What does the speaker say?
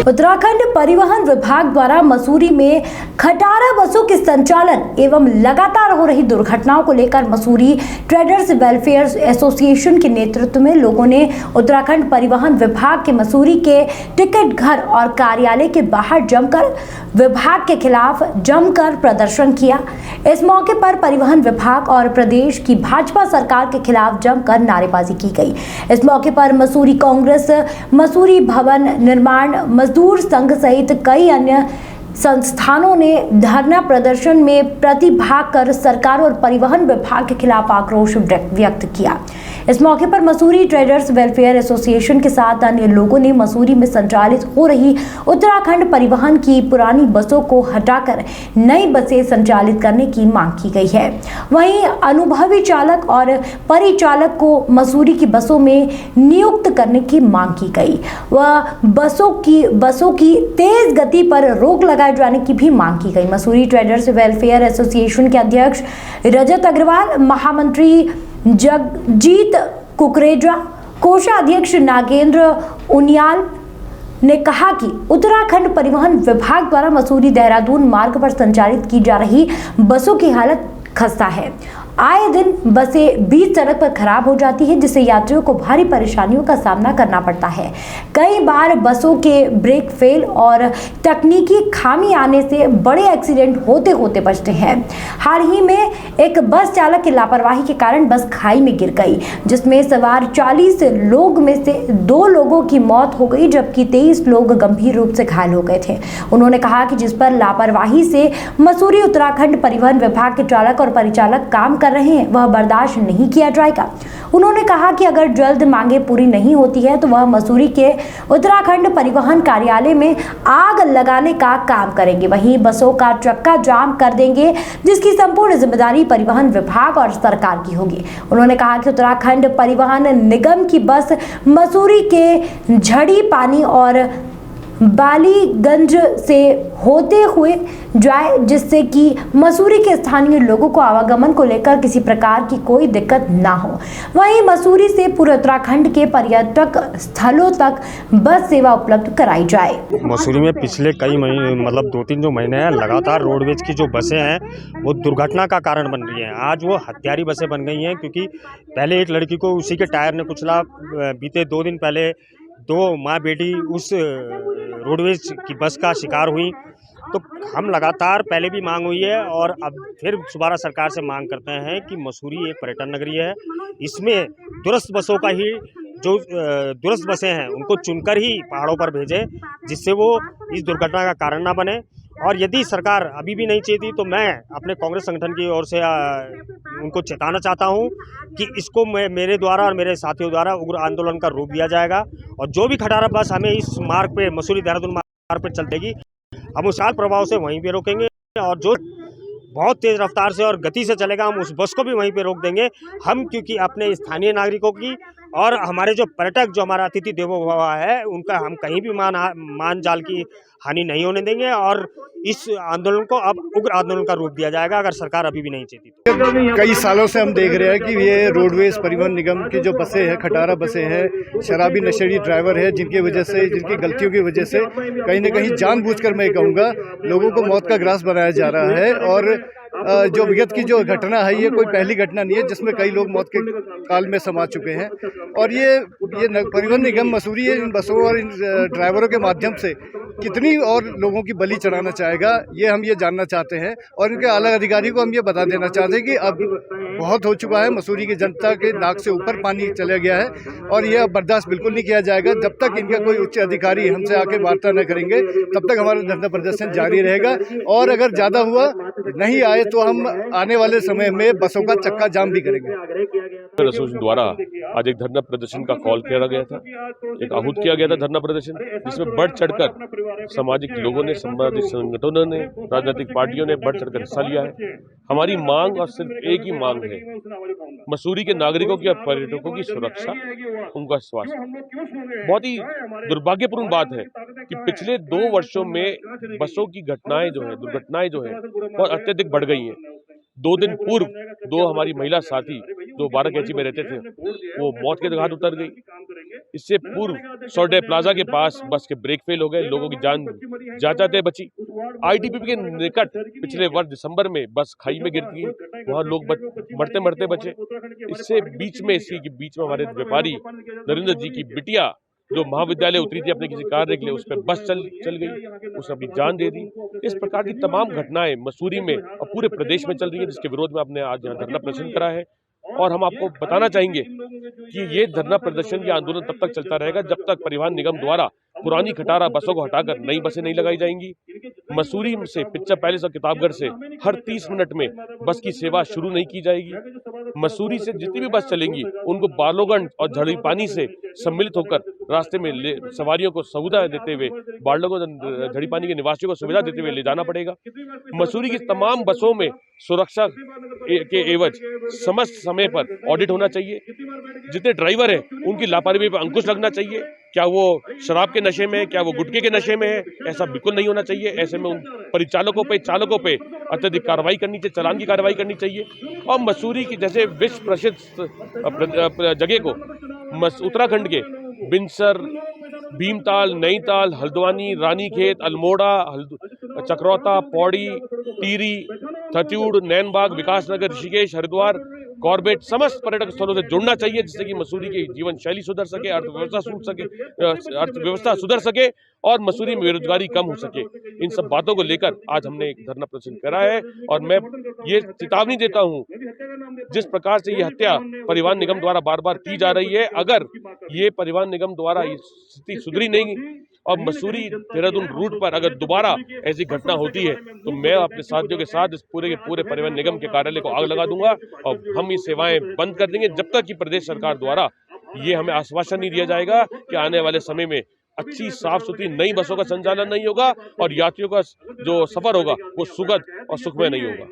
उत्तराखंड परिवहन विभाग द्वारा मसूरी में खटारा बसों के संचालन एवं लगातार हो रही दुर्घटनाओं को लेकर मसूरी ट्रेडर्स वेलफेयर एसोसिएशन के नेतृत्व में लोगों ने उत्तराखंड परिवहन विभाग के मसूरी के टिकट घर और कार्यालय के बाहर जमकर विभाग के खिलाफ जमकर प्रदर्शन किया। इस मौके पर परिवहन विभाग और प्रदेश की भाजपा सरकार के खिलाफ जमकर नारेबाजी की गई। इस मौके पर मसूरी कांग्रेस, मसूरी भवन निर्माण मजदूर संघ सहित कई अन्य संस्थानों ने धरना प्रदर्शन में प्रतिभाग कर सरकार और परिवहन विभाग के खिलाफ आक्रोश व्यक्त किया। इस मौके पर मसूरी ट्रेडर्स वेलफेयर एसोसिएशन के साथ अन्य लोगों ने मसूरी में संचालित हो रही उत्तराखंड परिवहन की पुरानी बसों को हटाकर नई बसें संचालित करने की मांग की गई है। वहीं अनुभवी चालक और परिचालक को मसूरी की बसों में नियुक्त करने की मांग की गई। वह बसों की तेज गति पर रोक लगाए जाने की भी मांग की गई। मसूरी ट्रेडर्स वेलफेयर एसोसिएशन के अध्यक्ष रजत अग्रवाल, महामंत्री जगजीत कुकरेजा, कोषाध्यक्ष नागेंद्र उनियाल ने कहा कि उत्तराखंड परिवहन विभाग द्वारा मसूरी देहरादून मार्ग पर संचालित की जा रही बसों की हालत खस्ता है। आए दिन बसें बीच सड़क पर खराब हो जाती है, जिससे यात्रियों को भारी परेशानियों का सामना करना पड़ता है। कई बार बसों के ब्रेक फेल और तकनीकी खामी आने से बड़े एक्सीडेंट होते होते बचते हैं। हाल ही में एक बस चालक की लापरवाही के कारण बस खाई में गिर गई, जिसमें सवार 40 लोग में से 2 लोगों की मौत हो गई, जबकि 23 लोग गंभीर रूप से घायल हो गए थे। उन्होंने कहा कि जिस पर लापरवाही से मसूरी उत्तराखंड परिवहन विभाग के चालक और परिचालक काम कर रहे हैं, वह बर्दाश्त नहीं किया जाएगा। उन्होंने कहा कि अगर जल्द मांगे पूरी नहीं होती है तो वह मसूरी के उत्तराखंड परिवहन कार्यालय में आग लगाने का काम करेंगे। वहीं बसों का चक्का जाम कर देंगे, जिसकी संपूर्ण जिम्मेदारी परिवहन विभाग और सरकार की होगी। उन्होंने कहा कि उत्तराखंड परिवहन निगम की बस मसूरी के झड़ी पानी और बालीगंज से होते हुए जाए, जिससे कि मसूरी के स्थानीय लोगों को आवागमन को लेकर किसी प्रकार की कोई दिक्कत ना हो। वहीं मसूरी से पूरे उत्तराखंड के पर्यटक स्थलों तक बस सेवा उपलब्ध कराई जाए। मसूरी में पिछले कई महीने मतलब 2-3 जो महीने हैं लगातार रोडवेज की जो बसें हैं वो दुर्घटना का कारण बन रही हैं। आज वो हत्यारी बसें बन गई हैं, क्योंकि पहले एक लड़की को उसी के टायर ने कुचला। बीते 2 दिन पहले 2 माँ बेटी उस रोडवेज की बस का शिकार हुई। तो हम लगातार पहले भी मांग हुई है और अब फिर दोबारा सरकार से मांग करते हैं कि मसूरी एक पर्यटन नगरी है, इसमें दुरुस्त बसों का ही जो दुरुस्त बसें हैं उनको चुनकर ही पहाड़ों पर भेजें, जिससे वो इस दुर्घटना का कारण ना बने। और यदि सरकार अभी भी नहीं चाहती तो मैं अपने कांग्रेस संगठन की ओर से उनको चेताना चाहता हूं कि इसको मेरे द्वारा और मेरे साथियों द्वारा उग्र आंदोलन का रूप दिया जाएगा। और जो भी खटारा बस हमें इस मार्ग पे मसूरी देहरादून मार्ग पर चलेगी, हम उस प्रभाव से वहीं पे रोकेंगे। और जो बहुत तेज़ रफ्तार से और गति से चलेगा, हम उस बस को भी वहीं पे रोक देंगे। हम क्योंकि अपने स्थानीय नागरिकों की और हमारे जो पर्यटक जो हमारा अतिथि देवो भव है उनका हम कहीं भी मान जाल की हानि नहीं होने देंगे। और इस आंदोलन को अब उग्र आंदोलन का रूप दिया जाएगा अगर सरकार अभी भी नहीं चाहती तो। कई सालों से हम देख रहे हैं कि ये रोडवेज परिवहन निगम की जो बसें हैं, खटारा बसें हैं, शराबी नशेड़ी ड्राइवर है, जिनकी वजह से, जिनकी गलतियों की वजह से कहीं ना कहीं जानबूझकर मैं कहूँगा लोगों को मौत का ग्रास बनाया जा रहा है। और जो विगत की जो घटना है ये कोई पहली घटना नहीं है जिसमें कई लोग मौत के काल में समा चुके हैं। और ये परिवहन निगम मसूरी इन बसों और इन ड्राइवरों के माध्यम से कितनी और लोगों की बलि चढ़ाना चाहेगा, ये हम ये जानना चाहते हैं। और इनके आला अधिकारी को हम ये बता देना चाहते हैं कि अब बहुत हो चुका है, मसूरी की जनता के नाक से ऊपर पानी चला गया है और यह बर्दाश्त बिल्कुल नहीं किया जाएगा। जब तक इनका कोई उच्च अधिकारी हमसे आके वार्ता न करेंगे तब तक हमारा धरना प्रदर्शन जारी रहेगा। और अगर ज़्यादा हुआ नहीं आए तो हम आने वाले समय में बसों का चक्का जाम भी करेंगे। एसोसिएशन द्वारा आज एक धरना प्रदर्शन का कॉल किया गया था, एक आहूत किया गया था धरना प्रदर्शन, जिसमें बढ़ चढ़कर सामाजिक लोगों ने, सामाजिक संगठनों ने, राजनीतिक पार्टियों ने बढ़ चढ़कर हिस्सा लिया है। हमारी मांग और सिर्फ एक ही मांग है, मसूरी के नागरिकों की और पर्यटकों की सुरक्षा, उनका स्वास्थ्य। बहुत ही दुर्भाग्यपूर्ण बात है कि पिछले 2 वर्षों में बसों की घटनाएं जो है, दुर्घटनाएं जो है बहुत अत्यधिक बढ़ गई हैं। 2 दिन पूर्व 2 हमारी महिला साथी जो बाराकैची में रहते थे वो मौत के घाट उतर गई। इससे पूर्व सौडे प्लाजा के पास बस के ब्रेक फेल हो गए, लोगों की जान जाते बची। आईटीबीपी के निकट पिछले वर्ष दिसंबर में बस खाई में गिरती है, वहां लोग मरते मरते बचे। इससे बीच में हमारे व्यापारी नरेंद्र जी की बिटिया जो महाविद्यालय उतरी थी अपने किसी कार्य के लिए, उस पर बस चल गई, उसने अपनी जान दे दी। इस प्रकार की तमाम घटनाएं मसूरी में और पूरे प्रदेश में चल रही है, जिसके विरोध में आपने आज यहाँ धरना प्रदर्शन करा है। और हम आपको बताना चाहेंगे कि ये धरना प्रदर्शन या आंदोलन तब तक चलता रहेगा जब तक परिवहन निगम द्वारा पुरानी खटारा बसों को हटाकर नई बसें नहीं लगाई जाएंगी। मसूरी से पिक्चर पैलेस और किताबगढ़ से हर 30 मिनट में बस की सेवा शुरू नहीं की जाएगी। मसूरी से जितनी भी बस चलेंगी उनको बालोगंज और झड़ीपानी से सम्मिलित होकर रास्ते में सवारियों को सुविधा देते हुए, बालोगंज झड़ीपानी के निवासियों को सुविधा देते हुए ले जाना पड़ेगा। मसूरी की तमाम बसों में सुरक्षा के एवज समस्त समय पर ऑडिट होना चाहिए। जितने ड्राइवर हैं उनकी लापरवाही पर अंकुश लगना चाहिए। क्या वो शराब के नशे में है, क्या वो गुटखे के नशे में है, ऐसा बिल्कुल नहीं होना चाहिए। ऐसे में उन परिचालकों पे, चालकों पे अत्यधिक कार्रवाई करनी चाहिए, चालान की कार्रवाई करनी चाहिए। और मसूरी की जैसे विश्व प्रसिद्ध जगह को उत्तराखंड के बिनसर, भीमताल, नैनीताल, हल्द्वानी, रानीखेत, अल्मोड़ा, चक्रौता, पौड़ी, टिहरी, थत्यूड़, नैनबाग, विकासनगर, ऋषिकेश, हरिद्वार, कॉर्बेट समस्त पर्यटक स्थलों से जुड़ना चाहिए, जिससे कि मसूरी की जीवन शैली सुधर सके, अर्थव्यवस्था सुधर सके और मसूरी में बेरोजगारी कम हो सके। इन सब बातों को लेकर आज हमने एक धरना प्रदर्शन करा है। और मैं ये चेतावनी देता हूँ, जिस प्रकार से ये हत्या परिवहन निगम द्वारा बार बार की जा रही है, अगर ये परिवहन निगम द्वारा ये स्थिति सुधरी नहीं और मसूरी देहरादून रूट पर अगर दोबारा ऐसी घटना होती है तो मैं अपने साथियों के साथ इस पूरे के पूरे परिवहन निगम के कार्यालय को आग लगा दूंगा और हम ये सेवाएं बंद कर देंगे जब तक कि प्रदेश सरकार द्वारा ये हमें आश्वासन नहीं दिया जाएगा कि आने वाले समय में अच्छी साफ सुथरी नई बसों का संचालन नहीं होगा और यात्रियों का जो सफर होगा वो सुखद और सुखमय नहीं होगा।